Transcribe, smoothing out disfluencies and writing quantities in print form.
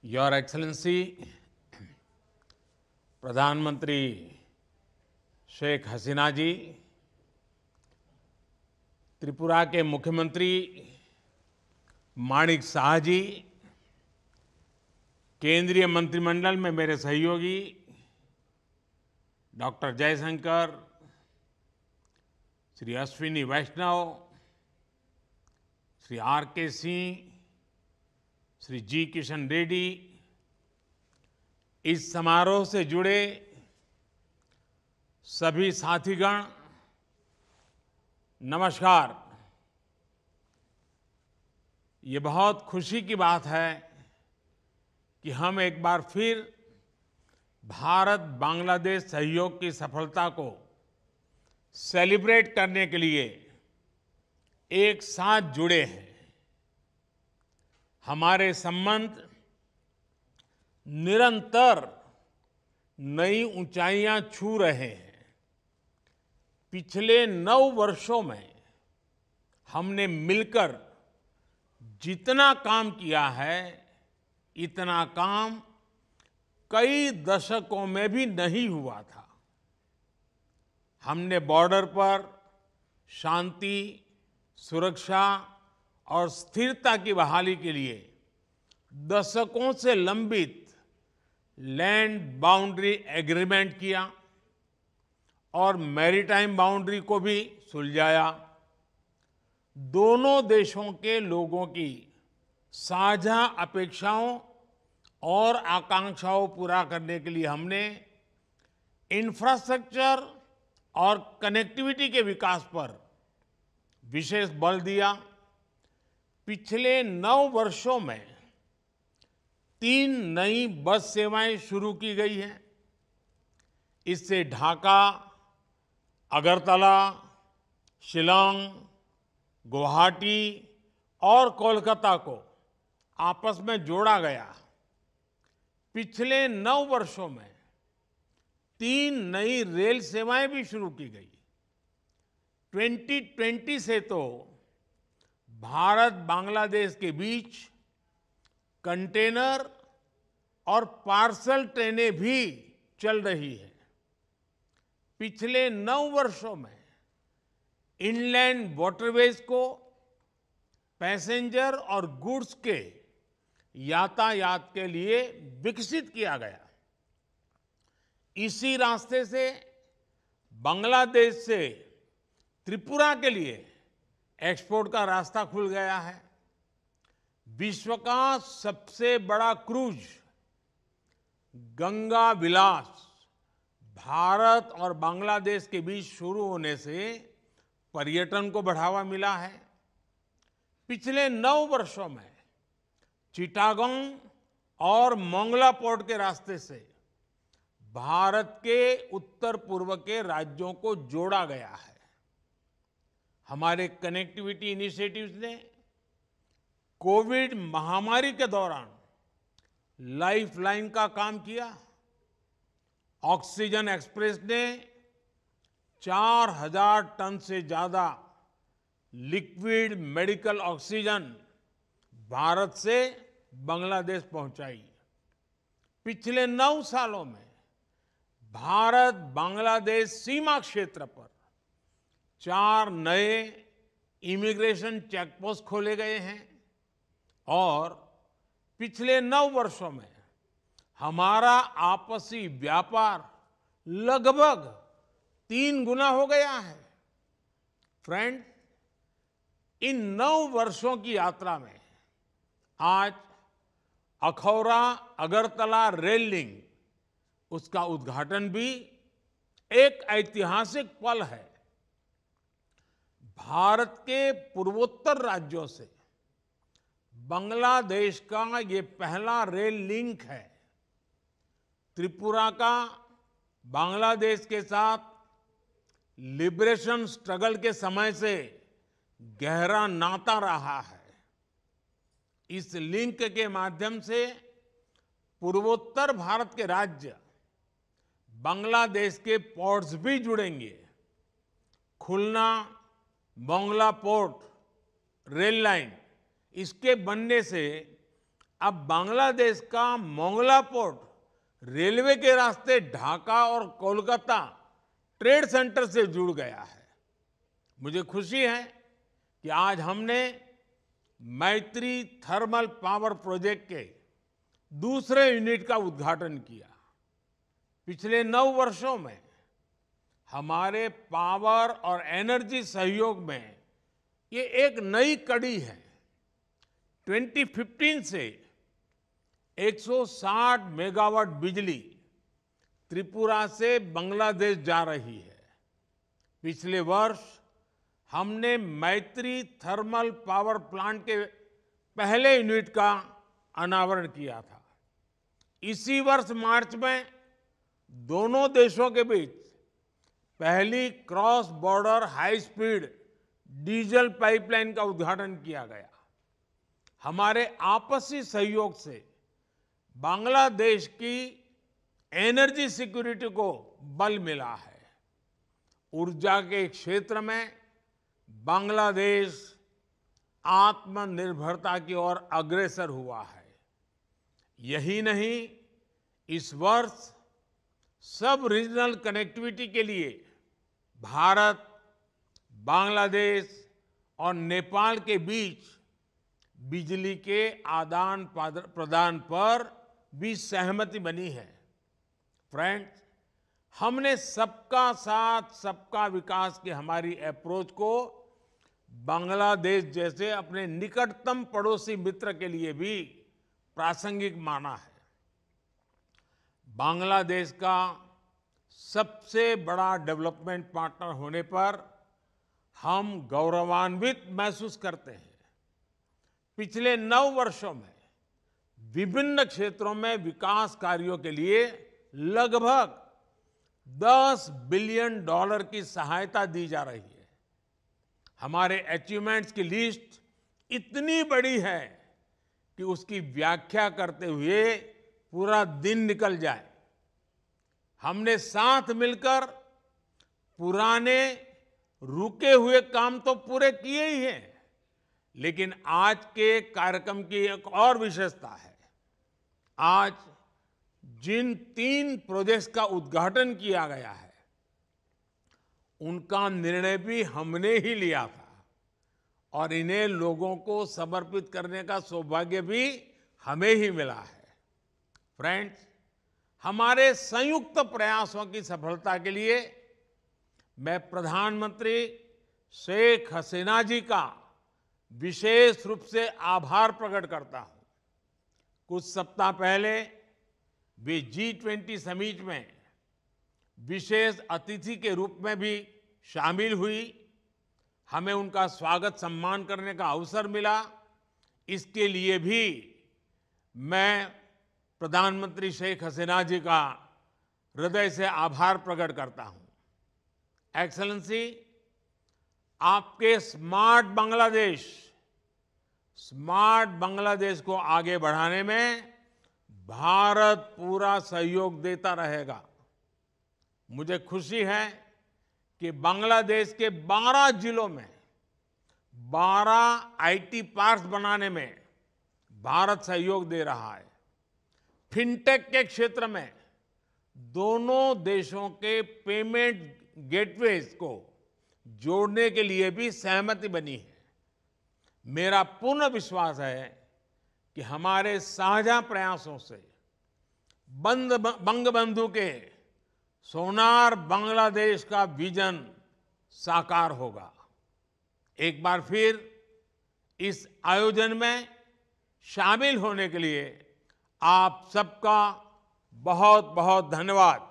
Your excellency प्रधानमंत्री शेख हसीना जी, त्रिपुरा के मुख्यमंत्री माणिक साह जी, केंद्रीय मंत्रिमंडल में मेरे सहयोगी doctor Jaishankar, Shri Ashwini Vaishnaw, Shri R K Singh, Shri जी किशन रेड्डी, इस समारोह से जुड़े सभी साथीगण, नमस्कार। ये बहुत खुशी की बात है कि हम एक बार फिर भारत बांग्लादेश सहयोग की सफलता को सेलिब्रेट करने के लिए एक साथ जुड़े हैं। हमारे संबंध निरंतर नई ऊंचाइयां छू रहे हैं। पिछले 9 वर्षों में हमने मिलकर जितना काम किया है, इतना काम कई दशकों में भी नहीं हुआ था। हमने बॉर्डर पर शांति, सुरक्षा और स्थिरता की बहाली के लिए दशकों से लंबित लैंड बाउंड्री एग्रीमेंट किया और मैरीटाइम बाउंड्री को भी सुलझाया। दोनों देशों के लोगों की साझा अपेक्षाओं और आकांक्षाओं पूरा करने के लिए हमने इंफ्रास्ट्रक्चर और कनेक्टिविटी के विकास पर विशेष बल दिया। पिछले 9 वर्षों में 3 नई बस सेवाएं शुरू की गई हैं। इससे ढाका, अगरतला, शिलांग, गुवाहाटी और कोलकाता को आपस में जोड़ा गया। पिछले 9 वर्षों में 3 नई रेल सेवाएं भी शुरू की गई। 2020 से तो भारत बांग्लादेश के बीच कंटेनर और पार्सल ट्रेनें भी चल रही हैं। पिछले 9 वर्षों में इनलैंड वाटरवेज को पैसेंजर और गुड्स के यातायात के लिए विकसित किया गया। इसी रास्ते से बांग्लादेश से त्रिपुरा के लिए एक्सपोर्ट का रास्ता खुल गया है। विश्व का सबसे बड़ा क्रूज गंगा विलास भारत और बांग्लादेश के बीच शुरू होने से पर्यटन को बढ़ावा मिला है। पिछले 9 वर्षों में चिटागोंग और मोंगला पोर्ट के रास्ते से भारत के उत्तर पूर्व के राज्यों को जोड़ा गया है। हमारे कनेक्टिविटी इनिशिएटिव्स ने कोविड महामारी के दौरान लाइफलाइन का काम किया। ऑक्सीजन एक्सप्रेस ने 4000 टन से ज्यादा लिक्विड मेडिकल ऑक्सीजन भारत से बांग्लादेश पहुंचाई। पिछले 9 सालों में भारत बांग्लादेश सीमा क्षेत्र पर 4 नए इमिग्रेशन चेकपोस्ट खोले गए हैं और पिछले 9 वर्षों में हमारा आपसी व्यापार लगभग 3 गुना हो गया है। फ्रेंड, इन 9 वर्षों की यात्रा में आज अखौरा अगरतला रेल लिंक, उसका उद्घाटन भी एक ऐतिहासिक पल है। भारत के पूर्वोत्तर राज्यों से बांग्लादेश का ये पहला रेल लिंक है। त्रिपुरा का बांग्लादेश के साथ लिबरेशन स्ट्रगल के समय से गहरा नाता रहा है। इस लिंक के माध्यम से पूर्वोत्तर भारत के राज्य बांग्लादेश के पोर्ट्स भी जुड़ेंगे। खुलना मोंगला पोर्ट रेल लाइन, इसके बनने से अब बांग्लादेश का मोंगला पोर्ट रेलवे के रास्ते ढाका और कोलकाता ट्रेड सेंटर से जुड़ गया है। मुझे खुशी है कि आज हमने मैत्री थर्मल पावर प्रोजेक्ट के दूसरे यूनिट का उद्घाटन किया। पिछले 9 वर्षों में हमारे पावर और एनर्जी सहयोग में ये एक नई कड़ी है। 2015 से 160 मेगावाट बिजली त्रिपुरा से बांग्लादेश जा रही है। पिछले वर्ष हमने मैत्री थर्मल पावर प्लांट के पहले यूनिट का अनावरण किया था। इसी वर्ष मार्च में दोनों देशों के बीच पहली cross border high speed diesel pipeline का उद्घाटन किया गया। हमारे आपसी सहयोग से बांग्लादेश की एनर्जी सिक्योरिटी को बल मिला है। ऊर्जा के क्षेत्र में बांग्लादेश आत्मनिर्भरता की ओर अग्रसर हुआ है। यही नहीं, इस वर्ष सब रीजनल कनेक्टिविटी के लिए भारत, बांग्लादेश और नेपाल के बीच बिजली के आदान प्रदान पर भी सहमति बनी है। फ्रेंड्स, हमने सबका साथ सबका विकास की हमारी अप्रोच को बांग्लादेश जैसे अपने निकटतम पड़ोसी मित्र के लिए भी प्रासंगिक माना है। बांग्लादेश का सबसे बड़ा डेवलपमेंट पार्टनर होने पर हम गौरवान्वित महसूस करते हैं। पिछले 9 वर्षों में विभिन्न क्षेत्रों में विकास कार्यों के लिए लगभग $10 बिलियन की सहायता दी जा रही है। हमारे अचीवमेंट्स की लिस्ट इतनी बड़ी है कि उसकी व्याख्या करते हुए पूरा दिन निकल जाए। हमने साथ मिलकर पुराने रुके हुए काम तो पूरे किए ही हैं, लेकिन आज के कार्यक्रम की एक और विशेषता है। आज जिन 3 प्रोजेक्ट्स का उद्घाटन किया गया है, उनका निर्णय भी हमने ही लिया था और इन्हें लोगों को समर्पित करने का सौभाग्य भी हमें ही मिला है। फ्रेंड्स, हमारे संयुक्त प्रयासों की सफलता के लिए मैं प्रधानमंत्री शेख हसीना जी का विशेष रूप से आभार प्रकट करता हूं। कुछ सप्ताह पहले वे G20 समिट में विशेष अतिथि के रूप में भी शामिल हुई। हमें उनका स्वागत सम्मान करने का अवसर मिला। इसके लिए भी मैं प्रधानमंत्री शेख हसीना जी का हृदय से आभार प्रकट करता हूं। एक्सेलेंसी, आपके स्मार्ट बांग्लादेश को आगे बढ़ाने में भारत पूरा सहयोग देता रहेगा। मुझे खुशी है कि बांग्लादेश के 12 जिलों में 12 आईटी पार्क्स बनाने में भारत सहयोग दे रहा है। फिनटेक के क्षेत्र में दोनों देशों के पेमेंट गेटवेज को जोड़ने के लिए भी सहमति बनी है। मेरा पूर्ण विश्वास है कि हमारे साझा प्रयासों से बंगबंधु के सोनार बांग्लादेश का विजन साकार होगा। एक बार फिर इस आयोजन में शामिल होने के लिए आप सबका बहुत बहुत धन्यवाद।